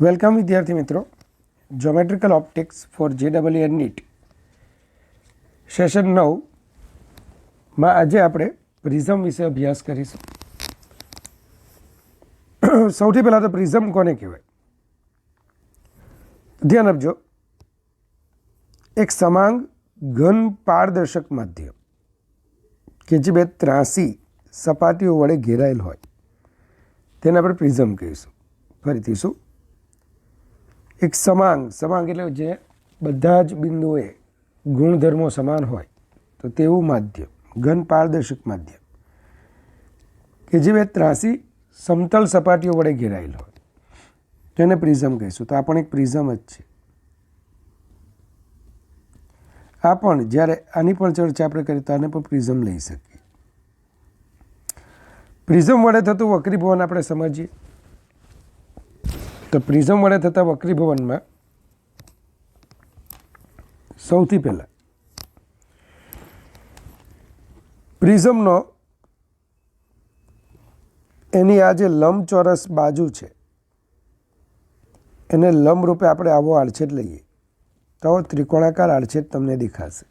Welcome વિદ્યાર્થી મિત્રો, geometrical optics for JEE and NEET session 9માં આજે આપણે પ્રિઝમ વિશે અભ્યાસ કરીશું. સૌથી પહેલાં તો પ્રિઝમ કોને કહેવાય? ધ્યાન આપજો. એક સમાંગ ઘન પારદર્શક માધ્યમ કે જે બે ત્રાસી સપાટીઓ વડે ઘેરાયેલ હોય તેને આપણે પ્રિઝમ કહીશું. ફરીથી શું? એક સમાંગ એટલે જે બધા જ બિંદુએ ગુણધર્મો સમાન હોય તો તેવું માધ્યમ, ઘન પારદર્શક માધ્યમ કે જે બે ત્રાસી સમતલ સપાટીઓ વડે ઘેરાયેલ હોય તેને પ્રિઝમ કહીશું. તો આ પણ એક પ્રિઝમ જ છે. આ પણ જ્યારે આની પણ ચર્ચા આપણે કરીએ તો આને પણ પ્રિઝમ લઈ શકીએ. પ્રિઝમ વડે થતું વક્રીભવન આપણે સમજીએ. તો પ્રિઝમ વડે થતા વક્રીભવનમાં સૌથી પહેલાં પ્રિઝમનો એની આ જે લંબચોરસ બાજુ છે એને લંબ રૂપે આપણે આવો આડછેદ લઈએ તો ત્રિકોણાકાર આડછેદ તમને દેખાશે.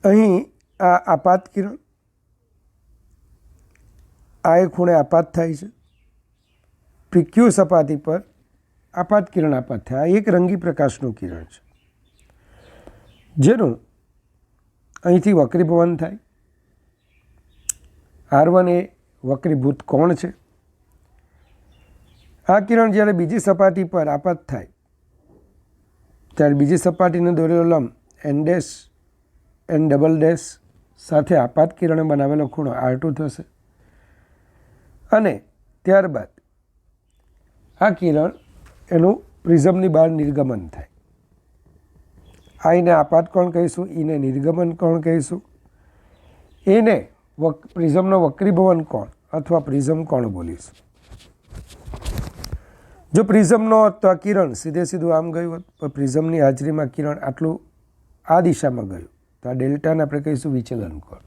અહીં આ આપાત કિરણ, આ એક ખૂણે આપાત થાય છે. PQ સપાટી પર આપાત કિરણ આપાત થાય. આ એક રંગી પ્રકાશનું કિરણ છે જેનું અહીંથી વક્રીભવન થાય. R1 એ વક્રીભૂત કોણ છે. આ કિરણ જ્યારે બીજી સપાટી પર આપાત થાય ત્યારે બીજી સપાટીને દોરેલો લંબ N' સાથે આપાત કિરણે બનાવેલો ખૂણો R2 થશે અને ત્યારબાદ આ કિરણ એનું પ્રિઝમની બહાર નિર્ગમન થાય. આઈને આપાત કોણ કહીશું, ઈને નિર્ગમન કોણ કહીશું, એને પ્રિઝમનો વક્રીભવન કોણ અથવા પ્રિઝમ કોણ બોલીશું. જો પ્રિઝમનો તો આ કિરણ સીધું આમ ગયું હોત, પણ પ્રિઝમની હાજરીમાં કિરણ આટલું આ દિશામાં ગયું તો આ ડેલ્ટાને આપણે કહીશું વિચલન કોણ.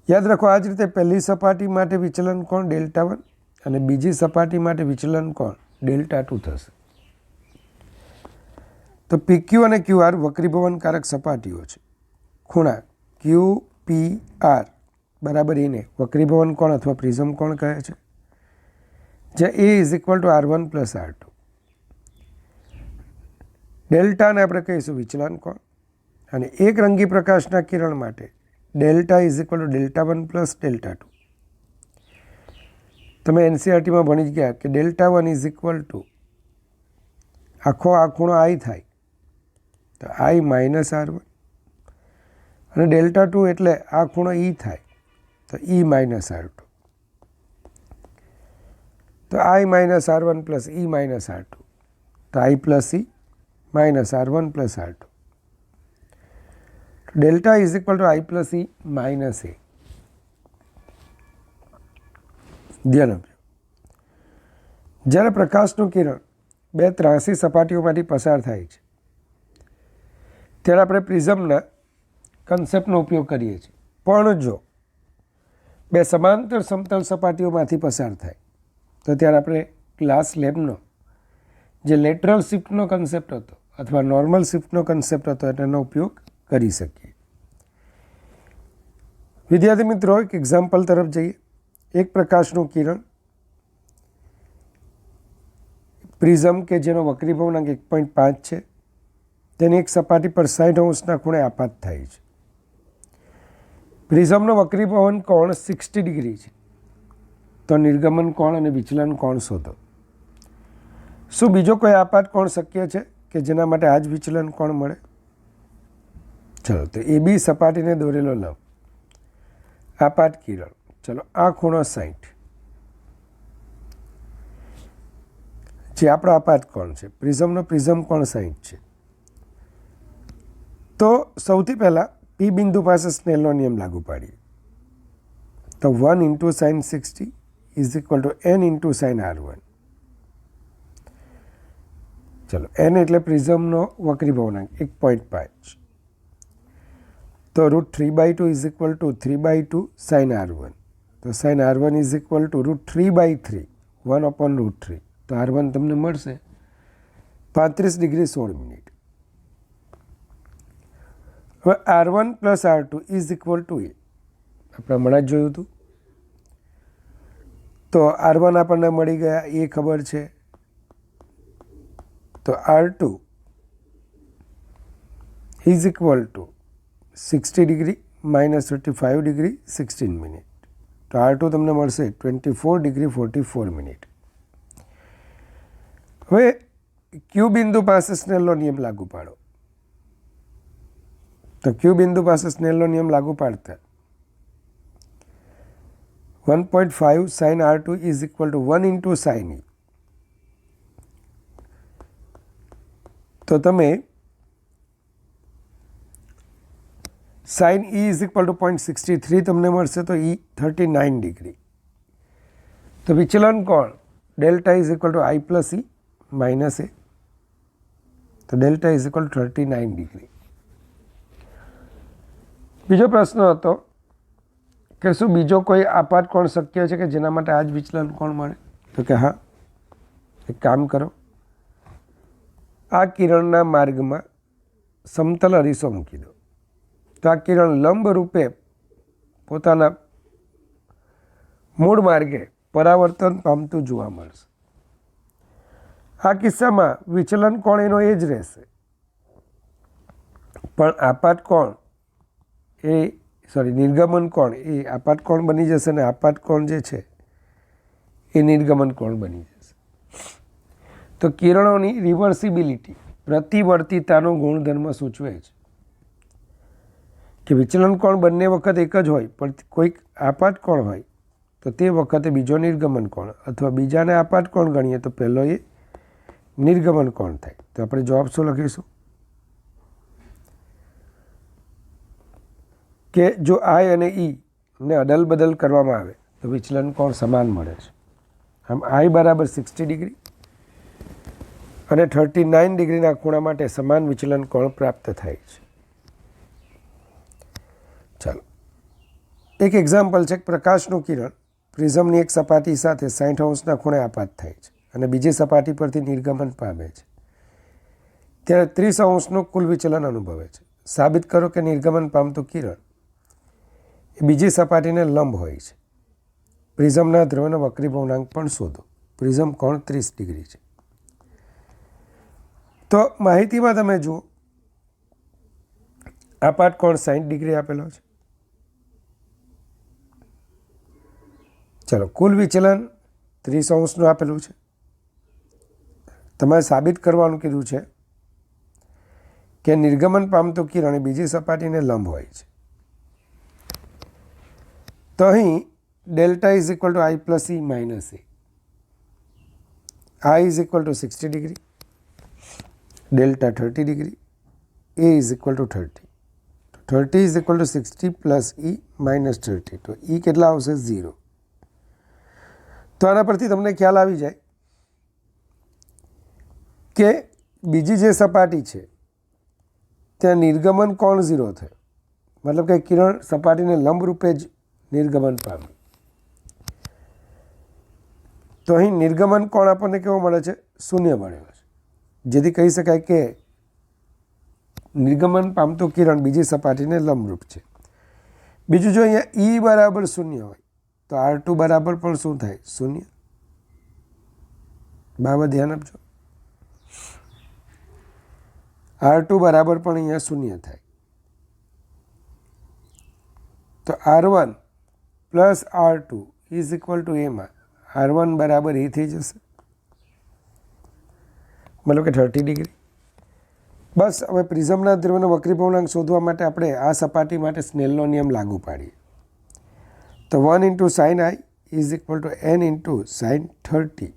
યાદ રાખો, આ જ રીતે પહેલી સપાટી માટે વિચલન કોણ Δ1 અને બીજી સપાટી માટે વિચલન કોણ Δ2 થશે. તો PQ અને QR વક્રીભવનકારક સપાટીઓ છે. ખૂણા QPR બરાબર એને વક્રીભવન કોણ અથવા પ્રિઝમ કોણ કહે છે, જ્યાં A = R1 + R2. ડેલ્ટાને આપણે કહીશું વિચલન કોણ અને એક રંગી પ્રકાશના કિરણ માટે Δ = Δ1 + Δ2. તમે NCERTમાં ભણી જ ગયા કે Δ1 = આખો આ ખૂણો I થાય તો I - R1 અને Δ2 એટલે આ ખૂણો E થાય તો E - R2. તો I - R1 + E - R2 તો I + E - R1 + R2. Δ = I + E - A. ધ્યાન આપજો. જ્યારે પ્રકાશનું કિરણ બે ત્રાસી સપાટીઓમાંથી પસાર થાય છે ત્યારે આપણે પ્રિઝમના કન્સેપ્ટનો ઉપયોગ કરીએ છીએ. પણ જો બે સમાંતર સમતલ સપાટીઓમાંથી પસાર થાય તો ત્યારે આપણે ક્લાસ લેબનો જે લેટરલ શિફ્ટનો કન્સેપ્ટ હતો અથવા નોર્મલ શિફ્ટનો કન્સેપ્ટ હતો એનો ઉપયોગ કરી શકીએ. વિદ્યાર્થી મિત્રો, એક એક્ઝામ્પલ તરફ જઈએ. એક પ્રકાશનું કિરણ પ્રિઝમ કે જેનો વક્રીભવનાંક 1.5 છે તેની એક સપાટી પર 60° ખૂણે આપાત થાય છે. પ્રિઝમનો વક્રીભવન કોણ 60° છે તો નિર્ગમન કોણ અને વિચલન કોણ શોધો. શું બીજો કોઈ આપાત કોણ શક્ય છે કે જેના માટે આ જ વિચલન કોણ મળે? ચલો, તો AB સપાટીને દોરેલો લંબ, આપાત કિરણ, ચલો આ ખૂણો 60 જે આપણો આપાત કોણ છે. પ્રિઝમનો પ્રિઝમ કોણ 60 છે. તો સૌથી પહેલાં P બિંદુ પાસે સ્નેલનો નિયમ લાગુ પાડીએ. તો 1 × sin 60 = n × sin R1. ચલો, n એટલે પ્રિઝમનો વક્રીભવનાંક 1.5 તો √3/2 = 3/2 sin R1. તો sign R1 is equal two √3/3 1/√3. તો R1 તમને મળશે 35 ડિગ્રી 16 મિનિટ. હવે R1 plus R2 is equal to A આપણે હમણાં જ જોયું હતું. તો R1 આપણને મળી ગયા, એ ખબર છે. તો R2 is equal two 60 degree -35 degree 16 minute. તો R2 તમને મળશે 24 ડિગ્રી 44 મિનિટ. હવે ક્યુ બિંદુ પાસે સ્નેલનો નિયમ લાગુ પાડો. તો ક્યુ બિંદુ પાસે સ્નેલનો નિયમ લાગુ પાડતા 1.5 sin R2 is equal to 1 into sin E. તો તમે sin E is equal two 0.63 તમને મળશે. તો E 39 ડિગ્રી. તો વિચલન કોણ delta is equal to I plus E minus A. તો delta is equal to 39 degree. બીજો પ્રશ્ન હતો કે શું બીજો કોઈ આપાત કોણ શક્ય છે કે જેના માટે આ જ વિચલન કોણ મળે? તો કે હા. એક કામ કરો, આ કિરણના માર્ગમાં સમતલ અરીસો મૂકી દો. તો આ કિરણ લંબ રૂપે પોતાના મૂળ માર્ગે પરાવર્તન પામતું જોવા મળશે. આ કિસ્સામાં વિચલન કોણ એનો એ જ રહેશે, પણ આપાત કોણ નિર્ગમન કોણ એ આપાત કોણ બની જશે અને આપાત કોણ જે છે એ નિર્ગમન કોણ બની જશે. તો કિરણોની રિવર્સિબિલિટી પ્રતિવર્તિતાનો ગુણધર્મ સૂચવે છે કે વિચલન કોણ બંને વખત એક જ હોય, પણ કોઈક આપાત કોણ હોય તો તે વખતે બીજો નિર્ગમન કોણ, અથવા બીજાને આપાત કોણ ગણીએ તો પહેલો એ નિર્ગમન કોણ થાય. તો આપણે જવાબ શું લખીશું કે જો I અને E ને અદલ બદલ કરવામાં આવે તો વિચલન કોણ સમાન મળે છે. આમ I બરાબર 60 ડિગ્રી અને 39 ડિગ્રીના ખૂણા માટે સમાન વિચલન કોણ પ્રાપ્ત થાય છે. ચાલો એક એક્ઝામ્પલ છે. પ્રકાશનું કિરણ પ્રિઝમની એક સપાટી સાથે 60 અંશના ખૂણે આપાત થાય છે અને બીજી સપાટી પરથી નિર્ગમન પામે છે, ત્યારે 30 અંશનું કુલ વિચલન અનુભવે છે. સાબિત કરો કે નિર્ગમન પામતું કિરણ એ બીજી સપાટીને લંબ હોય છે. પ્રિઝમના ધ્રુવનો વક્રીભવનાંક પણ શોધો. પ્રિઝમ કોણ 30 ડિગ્રી છે. તો માહિતીમાં તમે જુઓ આપાત કોણ 60 ડિગ્રી આપેલો છે. ચલો કુલ વિચલન 30 અંશનું આપેલું છે. તમારે સાબિત કરવાનું કીધું છે કે નિર્ગમન પામતું કિરણ બીજી સપાટીને લંબ હોય છે. તો અહીં delta is equal to I plus E minus A. I is equal two 60 degree, delta 30 degree, A is equal two 30. 30 is equal two 60 plus E minus 30. તો E કેટલા આવશે? 0. તો આના પરથી તમને ખ્યાલ આવી જાય કે બીજી જે સપાટી છે ત્યાં નિર્ગમન કોણ 0 થયો, મતલબ કે કિરણ સપાટીને લંબ રૂપે જ નિર્ગમન પામે. તો અહીં નિર્ગમન કોણ આપણને કેવો મળે છે? 0 મળેલો છે, જેથી કહી શકાય કે નિર્ગમન પામતું કિરણ બીજી સપાટીને લંબરૂપ છે. બીજું જો અહીંયા E બરાબર 0 હોય તો R2 બરાબર પણ શું થાય? 0. બરાબર ધ્યાન આપજો. R2 બરાબર પણ અહીંયા 0 થાય. તો R1 plus R2 is equal two એમાં R1 બરાબર એ થઈ જશે, મતલબ કે 30 ડિગ્રી. બસ હવે પ્રિઝમના ધ્રુવનો વક્રીભવનાંક શોધવા માટે આપણે આ સપાટી માટે સ્નેલનો નિયમ લાગુ પાડીએ. તો 1 into sign I is equal to n into sign 30.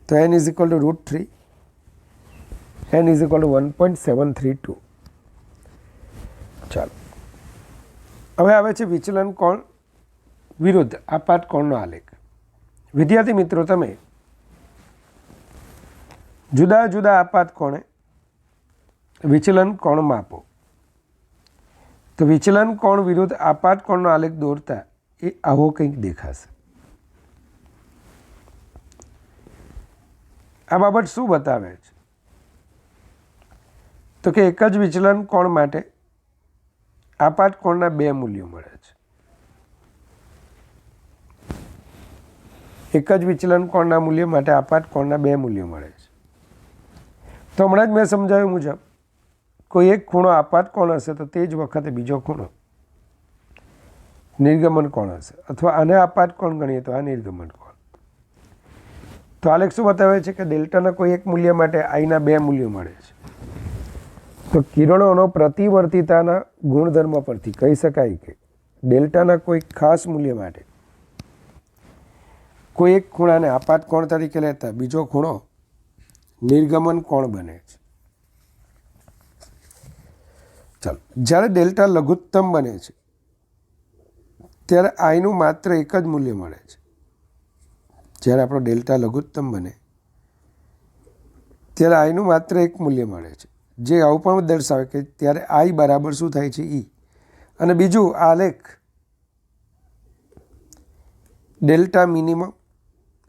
તો n is equal two √3, n is equal two 1.732. ચાલો હવે આવે છે વિચલન કોણ વિરુદ્ધ આપાત કોણનો આલેખ. વિદ્યાર્થી મિત્રો, તમે જુદા જુદા આપાત કોણે વિચલન કોણ માપો. તો વિચલન કોણ વિરુદ્ધ આપાત કોણનો આલેખ દોરતા એ આવો કંઈક દેખાશે. આ બાબત શું બતાવે છે? તો કે એક જ વિચલન કોણ માટે આપાત કોણના બે મૂલ્યો મળે છે. એક જ વિચલન કોણના મૂલ્ય માટે આપાત કોણના બે મૂલ્યો મળે છે. તો હમણાં જ મેં સમજાવ્યું મુજબ કોઈ એક ખૂણો આપાત કોણ હશે તો તે જ વખતે બીજો ખૂણો નિર્ગમન કોણ હશે, અથવા આને આપાત કોણ ગણીએ તો આ નિર્ગમન કોણ. તો આલેખ શું બતાવે છે કે ડેલ્ટાના કોઈ એક મૂલ્ય માટે આઈના બે મૂલ્યો મળે છે. તો કિરણોનો પ્રતિવર્તિતાના ગુણધર્મ પરથી કહી શકાય કે ડેલ્ટાના કોઈ ખાસ મૂલ્ય માટે કોઈ એક ખૂણાને આપાત કોણ તરીકે લેતા બીજો ખૂણો નિર્ગમન કોણ બને છે. ચાલો, જ્યારે ડેલ્ટા લઘુત્તમ બને છે ત્યારે આઈનું માત્ર એક જ મૂલ્ય મળે છે. જ્યારે આપણો ડેલ્ટા લઘુત્તમ બને ત્યારે આઈનું માત્ર એક મૂલ્ય મળે છે, જે આવું પણ દર્શાવે કે ત્યારે આઈ બરાબર શું થાય છે? ઈ. અને બીજું આલેખ ડેલ્ટા મિનિમમ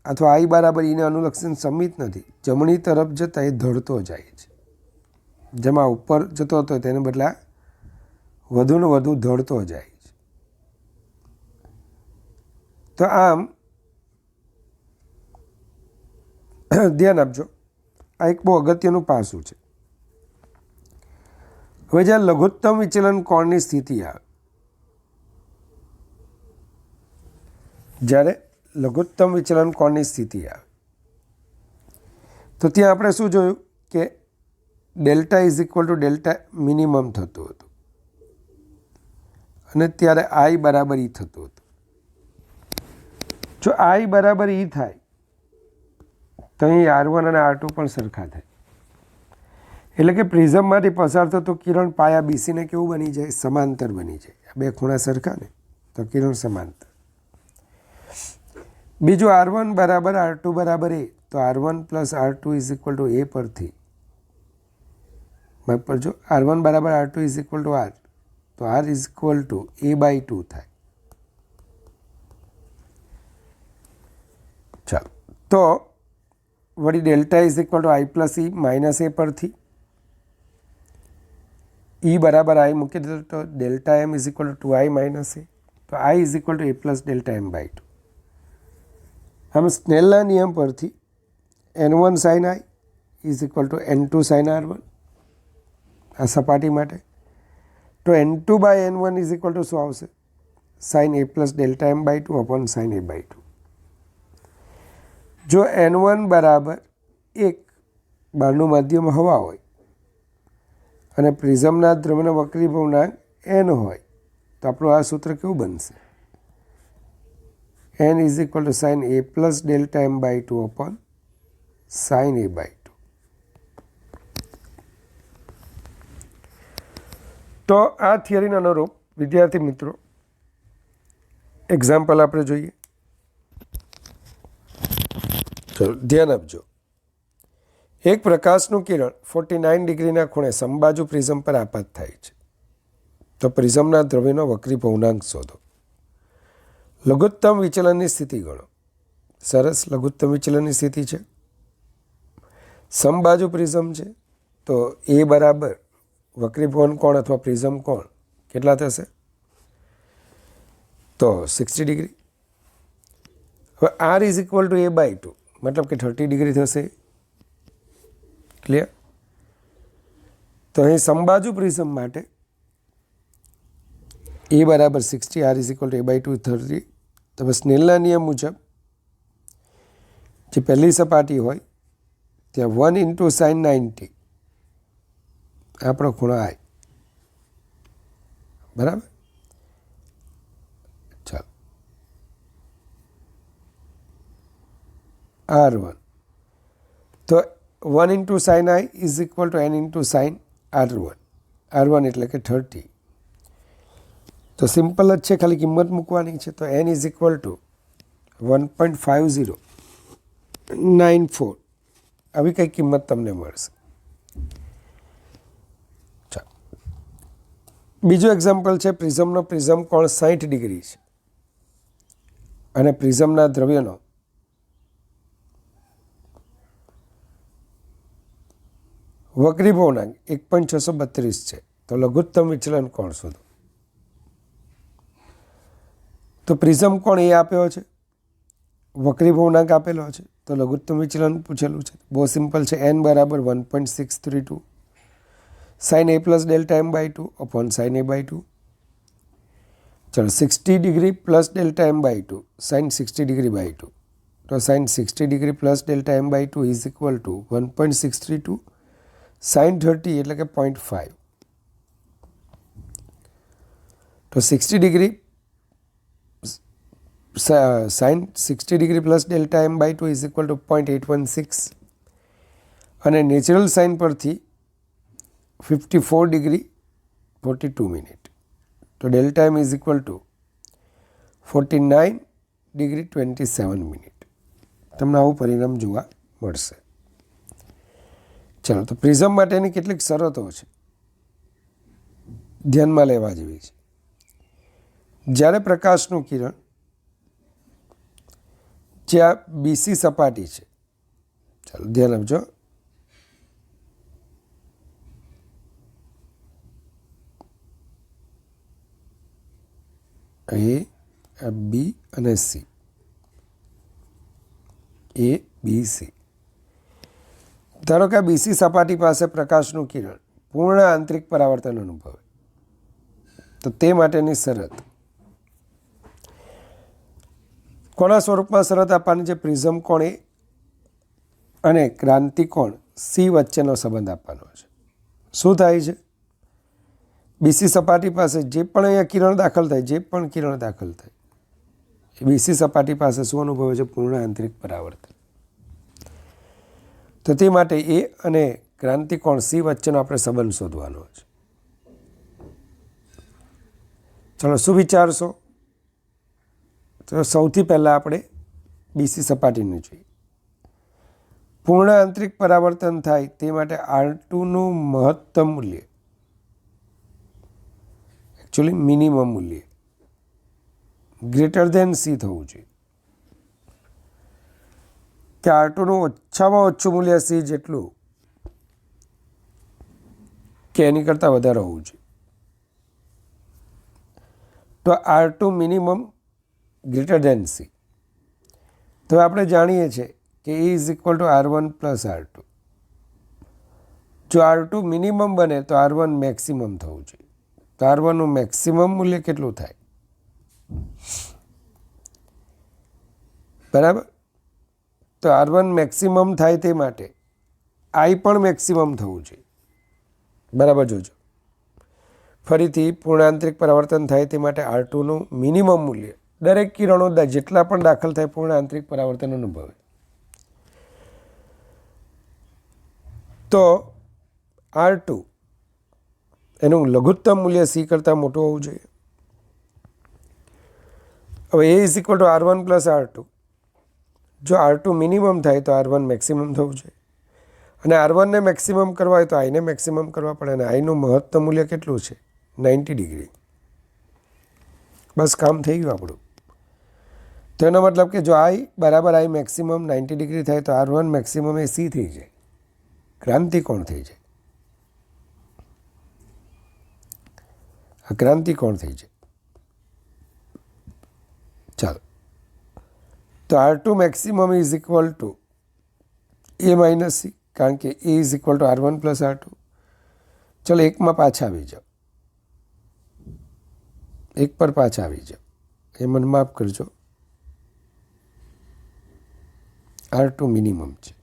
અથવા આઈ બરાબર ઈને અનુલક્ષીને સમિત નથી, જમણી તરફ જતાં એ ધડતો જાય છે. જેમાં ઉપર જતો હતો તેને બદલે વધુ ને વધુ ધડતો જાય છે. તો આમ ધ્યાન આપજો, આ એક બહુ અગત્યનું પાસું છે. હવે જ્યારે લઘુત્તમ વિચલન કોણની સ્થિતિ આવે, જ્યારે લઘુત્તમ વિચલન કોણની સ્થિતિ આવે તો ત્યાં આપણે શું જોયું કે delta is equal to delta minimum થતું હતું અને ત્યારે આઈ બરાબર ઈ થતું હતું. જો આઈ બરાબર ઈ થાય તો અહીં R1 અને R2 પણ સરખા થાય. એટલે કે પ્રિઝમમાંથી પસાર થતું કિરણ પાયા બીસીને કેવું બની જાય? સમાંતર બની જાય. બે ખૂણા સરખા ને તો કિરણ સમાંતર. બીજું R1 બરાબર R2 બરાબર એ, તો R1 plus R2 is equal to A પરથી માફ કરજો, R1 બરાબર R2 is equal to R, તો R is equal to A/2 થાય. ચાલો, તો વળી delta is equal to I plus E minus A પરથી ઈ બરાબર આઈ મૂકી દીધો તો delta M is equal to I minus A, તો I is equal to A plus delta M/2. આમ સ્નેલના નિયમ પરથી N1 sine I is equal to N2 sine R1 આ સપાટી માટે, તો N2 by N1 is equal to શું આવશે? Sign a plus delta M/2 upon sine A/2. જો N1 બરાબર 1 બહારનું માધ્યમ હવા હોય અને પ્રિઝમના દ્રવ્યનો વક્રીભવનાંક n હોય તો આપણું આ સૂત્ર કેવું બનશે? n is equal to sine a plus delta M/2 upon sine A/2. તો આ થિયરીના અનુરૂપ વિદ્યાર્થી મિત્રો એક્ઝામ્પલ આપણે જોઈએ. ચલો ધ્યાન આપજો. એક પ્રકાશનું કિરણ 49 ડિગ્રીના ખૂણે સમબાજુ પ્રિઝમ પર આપાત થાય છે. તો પ્રિઝમના દ્રવ્યનો વક્રીભવનાંક શોધો. લઘુત્તમ વિચલનની સ્થિતિ ગણો. સરસ, લઘુત્તમ વિચલનની સ્થિતિ છે. સમબાજુ પ્રિઝમ છે તો એ બરાબર વક્રીભવન કોણ અથવા પ્રિઝમ કોણ કેટલા થશે? તો 60 ડિગ્રી. હવે R is equal to A/2 મતલબ કે 30 ડિગ્રી થશે. ક્લિયર? તો અહીં સમબાજુ પ્રિઝમ માટે એ બરાબર 60, R is equal to A/2 30. તો બસ સ્નેલના નિયમ મુજબ જે પહેલી સપાટી હોય ત્યાં 1 ઇન્ટુ સાઇન 90 આપણો ખૂણો આઈ. બરાબર? ચાલો, R1 તો 1 into sign I is equal to n into sine R1. R1 એટલે કે 30. તો સિમ્પલ જ છે, ખાલી કિંમત મૂકવાની છે. તો n ઇઝ ઇક્વલ ટુ 1.5094 આવી કંઈ કિંમત તમને મળશે. ચાલો, બીજું એક્ઝામ્પલ છે પ્રિઝમનો પ્રિઝમ કોણ 60 ડિગ્રી છે અને પ્રિઝમના દ્રવ્યનો વક્રીભવનાંક 1.632 છે. તો લઘુત્તમ વિચલન કોણ શોધો. તો પ્રિઝમ કોણ એ આપ્યો છે, વક્રીભવનાંક આપેલો છે, તો લઘુત્તમ વિચલન પૂછેલું છે. બહુ સિમ્પલ છે. n બરાબર 1.632 sin a plus delta m by 2 upon sin a by 2. ચલો 60 degree plus delta m by 2 sin 60 degree by 2. તો sin 60 degree plus delta m by 2 is equal to 1.632 sin 30 એટલે કે 0.5. તો 60 degree sin 60 degree plus delta m by 2 is equal to 0.816 અને natural sine પરથી 54 degree 42 minute. તો delta m is equal two 49 degree 27 minute. તમને આવું પરિણામ જોવા મળશે. ચલો, તો પ્રિઝમ માટેની કેટલીક શરતો છે ધ્યાનમાં લેવા જેવી છે. જ્યારે પ્રકાશનું કિરણ જ્યાં બીસી સપાટી છે, ચાલો ધ્યાન આપજો, એ બી અને સી, એ બી સી. ધારો કે આ બીસી સપાટી પાસે પ્રકાશનું કિરણ પૂર્ણ આંતરિક પરાવર્તન અનુભવે, તો તે માટેની શરત કોના સ્વરૂપમાં શરત આપવાની છે? પ્રિઝમ કોણ એ અને ક્રાંતિકોણ સી વચ્ચેનો સંબંધ આપવાનો છે. શું થાય છે? બીસી સપાટી પાસે જે પણ અહીંયા કિરણ દાખલ થાય, જે પણ કિરણ દાખલ થાય એ બીસી સપાટી પાસે શું અનુભવે છે? પૂર્ણ આંતરિક પરાવર્તન. તો તે માટે એ અને ક્રાંતિકોણ સી વચ્ચેનો આપણે સંબંધ શોધવાનો છે. ચલો, શું વિચારશો? તો સૌથી પહેલાં આપણે બીસી સપાટીને જોઈએ. પૂર્ણ આંતરિક પરાવર્તન થાય તે માટે R2નું મહત્તમ મૂલ્ય, એકચ્યુઅલી મિનિમમ મૂલ્ય, ગ્રેટર ધેન સી થવું જોઈએ. કે R2નું ઓછામાં ઓછું મૂલ્ય સી જેટલું કે એની કરતાં વધારે હોવું જોઈએ. તો R2 minimum greater than C. તો આપણે જાણીએ છીએ કે E is equal to R1 plus R2. જો R2 મિનિમમ બને તો R1 મેક્સિમમ થવું જોઈએ. તો R1નું મેક્સિમમ મૂલ્ય કેટલું થાય? બરાબર. તો R1 મેક્સિમમ થાય તે માટે I પણ મેક્સિમમ થવું જોઈએ. બરાબર જોજો. ફરીથી પૂર્ણ આંતરિક પરાવર્તન થાય તે માટે R2નું મિનિમમ મૂલ્ય, દરેક કિરણો જેટલા પણ દાખલ થાય પૂર્ણ આંતરિક પરાવર્તન અનુભવે, તો R2 એનું લઘુત્તમ મૂલ્ય સી કરતાં મોટું હોવું જોઈએ. હવે A is equal to R1 plus R2. જો R2 મિનિમમ થાય તો R1 મેક્સિમમ થવું જોઈએ. અને R1ને મેક્સિમમ કરવા હોય તો આઈને મેક્સિમમ કરવા પડે. અને આઈનું મહત્તમ મૂલ્ય કેટલું છે? 90 ડિગ્રી. બસ કામ થઈ ગયું આપણું. તો એનો મતલબ કે જો I બરાબર I મેક્સિમમ 90 ડિગ્રી થાય તો R1 મેક્સિમમ એ સી થઈ જાય, ક્રાંતિકોણ થઈ જાય. આ ક્રાંતિકોણ થઈ જાય. ચાલો, તો R2 maximum is equal to A minus C, કારણ કે A is equal to R1 plus R2. ચલો, એકમાં પાછા આવી જાઓ, એક પર પાછા આવી જાઓ, એ મને માફ કરજો. R2 મિનિમમ છે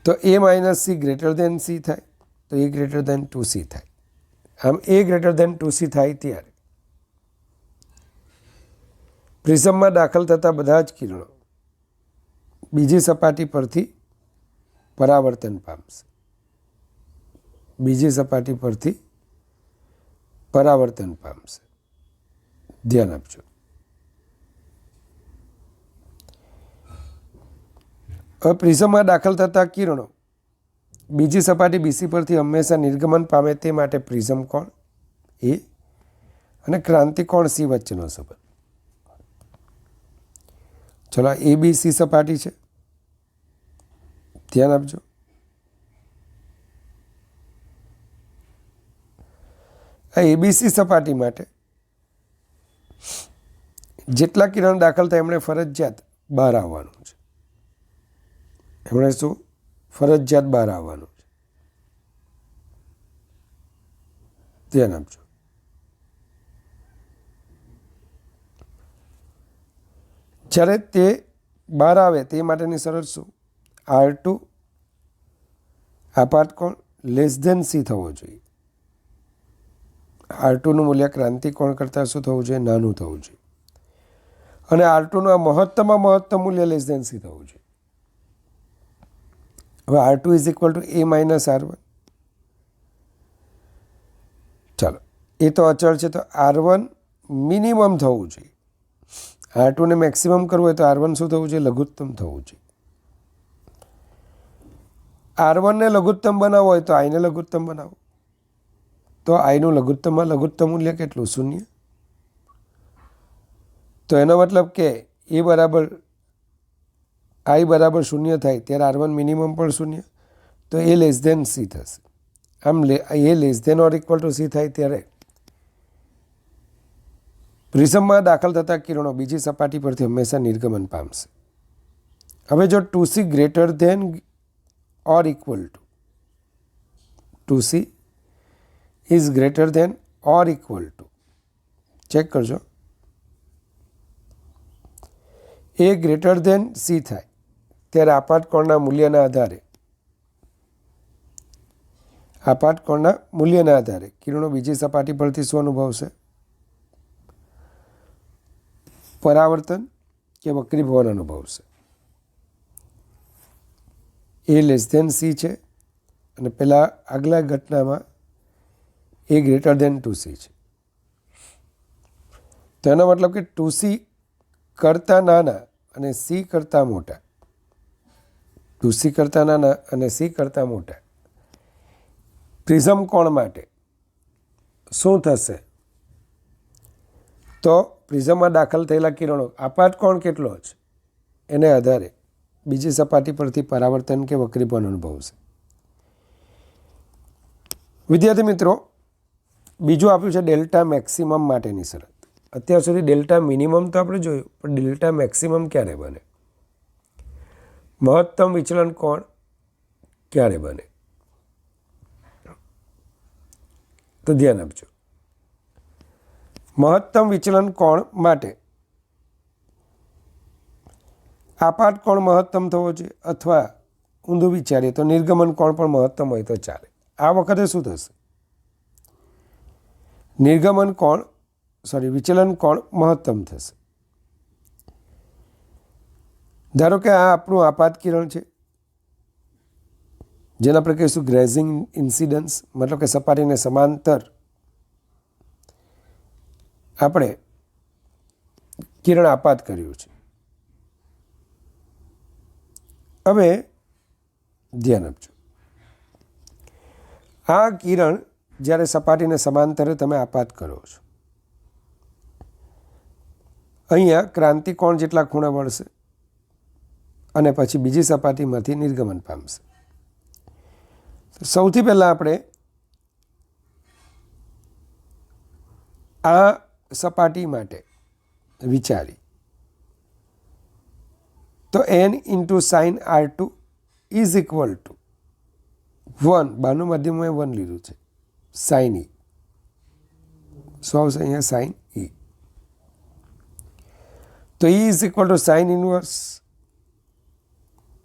તો A minus C greater than C થાય, તો એ ગ્રેટર દેન 2C થાય. આમ એ ગ્રેટર દેન 2C થાય ત્યારે પ્રિઝમમાં દાખલ થતા બધા જ કિરણો બીજી સપાટી પરથી પરાવર્તન પામશે. બીજી સપાટી પરથી પરાવર્તન પામશે. ધ્યાન આપજો. હવે પ્રિઝમમાં દાખલ થતા કિરણો બીજી સપાટી બીસી પરથી હંમેશા નિર્ગમન પામે તે માટે પ્રિઝમ કોણ એ અને ક્રાંતિકોણ સી વચ્ચેનો સંબંધ. ચલો ABC સપાટી છે, ધ્યાન આપજો. આ ABC સપાટી માટે જેટલા કિરણ દાખલ થાય એમણે ફરજિયાત બહાર આવવાનું છે. એમણે શું ફરજિયાત બહાર આવવાનું છે, ધ્યાન આપજો. જ્યારે તે બહાર આવે તે માટેની શરત શું? R2 આપાત કોણ c થવો જોઈએ. R2નું મૂલ્ય ક્રાંતિકોણ કરતાં શું થવું જોઈએ? નાનું થવું જોઈએ. અને R2નું આ મહત્તમમાં મહત્તમ મૂલ્ય c થવું જોઈએ. હવે R2 = A - R1. ચાલો, એ તો અચળ છે, તો R1 મિનિમમ થવું જોઈએ. R2 ને મેક્સિમમ કરવું હોય તો R1 શું થવું જોઈએ? લઘુત્તમ થવું જોઈએ. R1 ને લઘુત્તમ બનાવવો હોય તો I ને લઘુત્તમ બનાવો. તો I નું લઘુત્તમમાં લઘુત્તમ મૂલ્ય કેટલું? 0. તો એનો મતલબ કે I બરાબર 0 થાય ત્યારે R1 મિનિમમ પણ 0. તો A c થશે. આમ A < C થાય ત્યારે પ્રિઝમમાં દાખલ થતા કિરણો બીજી સપાટી પરથી હંમેશા નિર્ગમન પામશે. હવે જો 2C greater than or equal to 2C is greater than or equal to, check કરજો, A greater than C થાય ત્યારે આપાત કોણના મૂલ્યના આધારે કિરણો બીજી સપાટી પરથી શું અનુભવશે? પરાવર્તન કે વક્રીભવન અનુભવશે. A c છે અને પેલા આગલા ઘટનામાં A greater than 2C છે. તો એનો મતલબ કે 2C કરતાં નાના અને C કરતાં મોટા, 2C કરતાં નાના અને C કરતાં મોટા પ્રિઝમ કોણ માટે શું થશે? તો પ્રિઝમમાં દાખલ થયેલા કિરણો આપાત કોણ કેટલો છે એને આધારે બીજી સપાટી પરથી પરાવર્તન કે વક્રીભવન અનુભવશે. વિદ્યાર્થી મિત્રો, બીજું આપ્યું છે ડેલ્ટા મેક્સિમમ માટેની શરત. અત્યાર સુધી ડેલ્ટા મિનિમમ તો આપણે જોયું, પણ ડેલ્ટા મેક્સિમમ ક્યારે બને? મહત્તમ વિચલન કોણ ક્યારે બને? તો ધ્યાન આપજો. મહત્તમ વિચલન કોણ માટે આપાત કોણ મહત્તમ થવો જોઈએ, અથવા ઊંધું વિચારીએ તો નિર્ગમન કોણ પણ મહત્તમ હોય તો ચાલે. આ વખતે શું થશે? વિચલન કોણ મહત્તમ થશે. ધારો કે આ આપણું આપાત કિરણ છે, જેને આપણે કહીશું ગ્રેઝિંગ ઇન્સિડન્સ, મતલબ કે સપાટીને સમાંતર આપણે કિરણ આપાત કર્યું છે. હવે ધ્યાન આપજો, આ કિરણ જ્યારે સપાટીને સમાંતરે તમે આપાત કરો છો, અહીંયા ક્રાંતિકોણ જેટલા ખૂણા વળશે અને પછી બીજી સપાટીમાંથી નિર્ગમન પામશે. સૌથી પહેલાં આપણે આ સપાટી માટે વિચારી તો n × sin R2 is equal to 1, બારનું માધ્યમ મેં 1 લીધું છે, sin E. શું આવશે અહીંયા? sin E. તો E is equal to sin inverse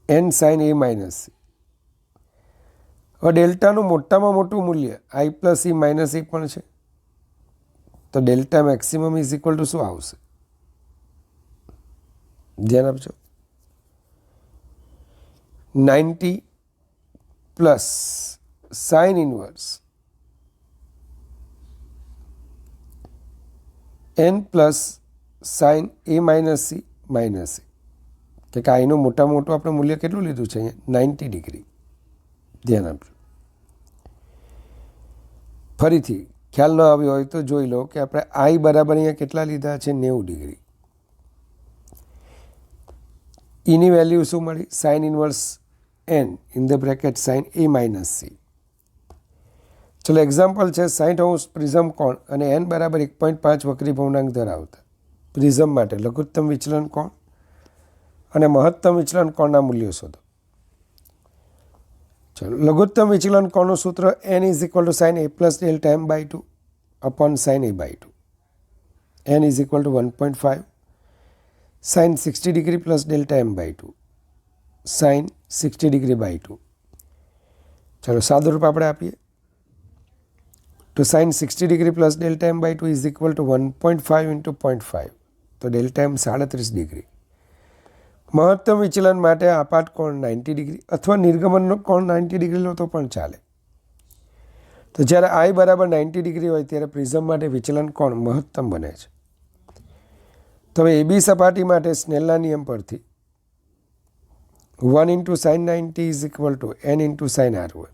n sin A - C. હવે ડેલ્ટાનું મોટામાં મોટું મૂલ્ય I + E - E પણ છે. તો delta maximum is equal to શું આવશે? ધ્યાન આપજો, 90 plus sine inverse n plus sine A - C minus A, કે આઈનું મોટામાં મોટું આપણે મૂલ્ય કેટલું લીધું છે અહીંયા? 90 ડિગ્રી. ધ્યાન આપજો. ફરીથી ખ્યાલ ન આવ્યો હોય તો જોઈ લો કે આપણે આઈ બરાબર અહીંયા કેટલા લીધા છે 90 ડિગ્રી. ઈની વેલ્યુ શું મળી? Sine inverse n in the bracket sine a minus c. ચલો એક્ઝામ્પલ છે 60° પ્રિઝમ કોણ અને એન બરાબર 1.5 વક્રી ભવનાંક ધરાવતા પ્રિઝમ માટે લઘુત્તમ વિચલન કોણ અને મહત્તમ વિચલન કોણના મૂલ્યો શોધો. ચલો લઘુત્તમ વિચલન કોણનું સૂત્ર n is equal to sine a plus delta m by 2 upon sine a by 2. n is equal to 1.5 સાઇન 60 degree plus delta m by 2 sine 60 degree by 2. ચલો સાદું રૂપ આપણે આપીએ તો sine 60 degree plus delta m by 2 is equal to 1.5 into 0.5 તો delta m 37 degree. મહત્તમ વિચલન માટે આપાત કોણ 90 ડિગ્રી અથવા નિર્ગમનનો કોણ 90 ડિગ્રી લો તો પણ ચાલે. તો જ્યારે આઈ બરાબર 90 ડિગ્રી હોય ત્યારે પ્રિઝમ માટે વિચલન કોણ મહત્તમ બને છે. તો હવે એબી સપાટી માટે સ્નેલના નિયમ પરથી 1 into sine 90 is equal to n into sine r1.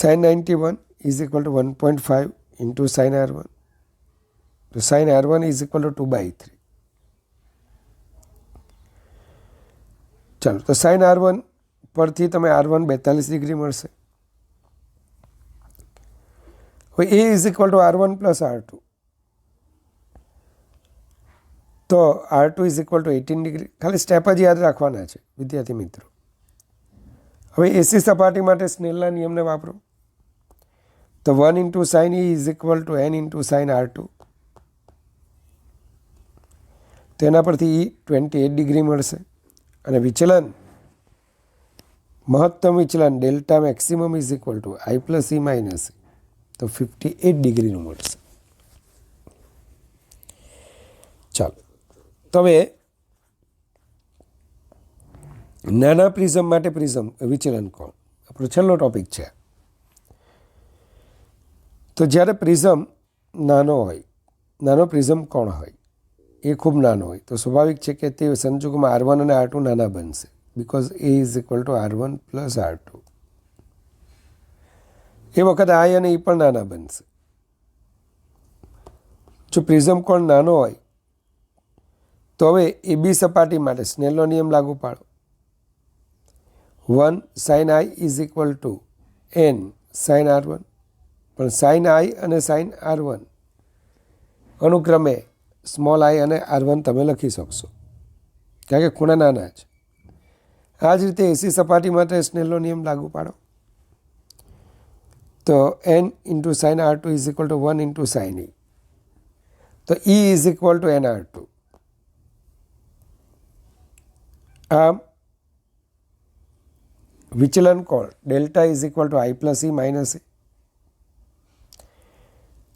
Sine 91 is equal to 1.5 into sine r1. તો sign r1 is equal two 2/3. ચાલો તો સાઇન r1 પરથી તમે r1 42 ડિગ્રી મળશે. હવે A is equal to r1 plus r2 તો r2 is equal to 18 degree. ખાલી step જ યાદ રાખવાના છે વિદ્યાર્થી મિત્રો. હવે એસી સપાટી માટે સ્નેલના નિયમને વાપરો તો 1 into sine e is equal to n into sine r2. તેના પરથી e 28 ડિગ્રી મળશે અને વિચલન મહત્તમ વિચલન delta maximum is equal to I plus E minus તો 58 ડિગ્રીનું મળશે. ચાલો તો હવે નાના પ્રિઝમ માટે પ્રિઝમ વિચલન કોણ આપણો છેલ્લો ટોપિક છે. તો જ્યારે પ્રિઝમ નાનો હોય, નાનો પ્રિઝમ કોણ હોય એ ખૂબ નાનો હોય તો સ્વાભાવિક છે કે તે સંજોગોમાં r1 અને r2 નાના બનશે because A is equal to r1 plus r2. એ વખતે આઈ અને ઈ પણ નાના બનશે. જો પ્રિઝમ કોણ નાનો હોય તો હવે એ બી સપાટી માટે સ્નેલનો નિયમ લાગુ પાડો. 1 sine I is equal to n sine r1. પણ સાઇન આઈ અને સાઇન r1 અનુક્રમે સ્મોલ આઈ અને r1 તમે લખી શકશો કારણ કે ખૂણા નાના છે. આ જ રીતે એસી સપાટી માટે સ્નેલનો નિયમ લાગુ પાડો તો n into sine r2 is equal to 1 into sine e. તો e is equal to n r2. આમ વિચલન કોણ delta is equal to I plus E minus A.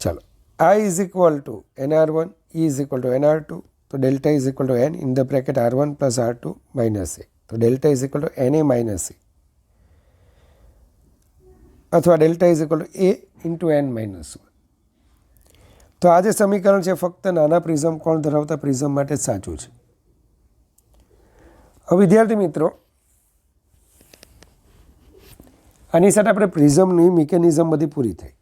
ચલો I is equal to nr1, E is equal to nr2. तो delta is equal to n in the bracket r1 plus r2 minus a. तो delta is equal to na minus a. अथवा delta is equal to a into n minus 1. तो આ જે સમીકરણ છે ફક્ત નાના પ્રિઝમ કોણ ધરાવતા પ્રિઝમ માટે જ સાચું છે. હવે વિદ્યાર્થી મિત્રો આની સાથે આપણે પ્રિઝમની મિકેનિઝમ બધી પૂરી થઈ.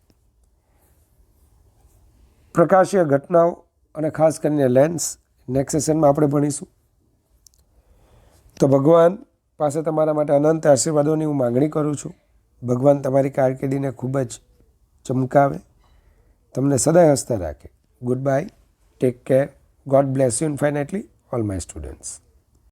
પ્રકાશીય ઘટનાઓ અને ખાસ કરીને લેન્સ નેક્સ્ટ સેશનમાં આપણે ભણીશું. તો ભગવાન પાસે તમારા માટે અનંત આશીર્વાદોની હું માંગણી કરું છું. ભગવાન તમારી કારકિર્દીને ખૂબ જ ચમકાવે, તમને સદાય હસતા રાખે. Good bye, take care, God bless you infinitely all my students.